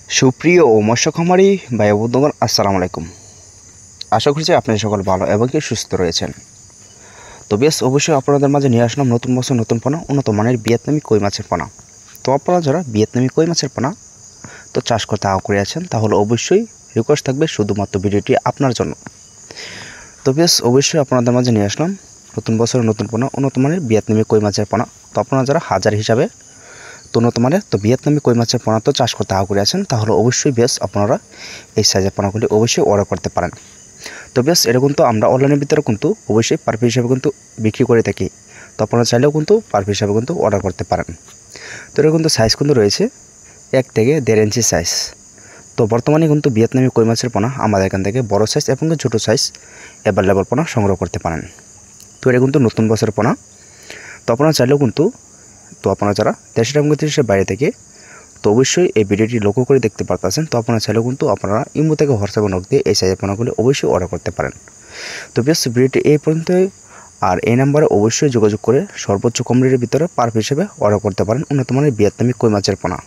সুপ্রিয় মৎস্য খামারি ভাই ও বন্ধুগণ, আসসালামু আলাইকুম। আশা করছি আপনারা সকল ভালো এবং কি সুস্থ রয়েছেন। তো বেশ অবশ্যই আপনাদের মাঝে নিয়ে আসলাম নতুন বছর নতুন পোনা, উন্নত মানের ভিয়েতনামি কই মাছের পোনা। তো আপনারা যারা ভিয়েতনামি কই মাছের পোনা তো চাষ করতে আগ্রহী আছেন, তাহলে অবশ্যই রিকোয়েস্ট থাকবে শুধুমাত্র ভিডিওটি আপনার জন্য। তো বেশ অবশ্যই আপনাদের মাঝে নিয়ে আসলাম নতুন বছরের নতুন পোনা, উন্নত মানের ভিয়েতনামি কই মাছের পোনা। তো আপনারা যারা হাজার হিসাবে উন্নত মানের তো ভিয়েতনামি কই মাছের পোনা তো চাষ করতে আগ্রহী আছেন, তাহলে অবশ্যই বেশ আপনারা এই সাইজের পোনাগুলি অবশ্যই অর্ডার করতে পারেন। তো বেশ এটা কিন্তু আমরা অনলাইনের ভিতরে কিন্তু অবশ্যই পার পিস হিসাবে কিন্তু বিক্রি করে থাকি। তো আপনারা চাইলেও কিন্তু পার পিস হিসাবে কিন্তু অর্ডার করতে পারেন। তো এটা কিন্তু সাইজ কিন্তু রয়েছে 1 থেকে 1.5 ইঞ্চি সাইজ। তো বর্তমানে কিন্তু ভিয়েতনামি কই মাছের পোনা আমাদের এখান থেকে বড় সাইজ এবং ছোটো সাইজ অ্যাভেলেবল পোনা সংগ্রহ করতে পারেন। তো এটা কিন্তু নতুন বছরের পোনা। তো আপনারা চাইলেও কিন্তু আপনারা যারা দেশের এবং দেশের বাইরে থেকে তো অবশ্যই এই ভিডিওটি লক্ষ্য করে দেখতে পারতেছেন। তো আপনারা চাইলেও কিন্তু আপনারা ইমো থেকে হোয়াটসঅ্যাপে নক দিয়ে এই সাইজের পোনাগুলি অবশ্যই অর্ডার করতে পারেন। তো বেশ ভিডিওটি এই পর্যন্তই। আর এই নাম্বারে অবশ্যই যোগাযোগ করে সর্বোচ্চ কম রেটের ভিতরে পার পিস হিসেবে অর্ডার করতে পারেন উন্নত মানের ভিয়েতনামি কই মাছের পোনা।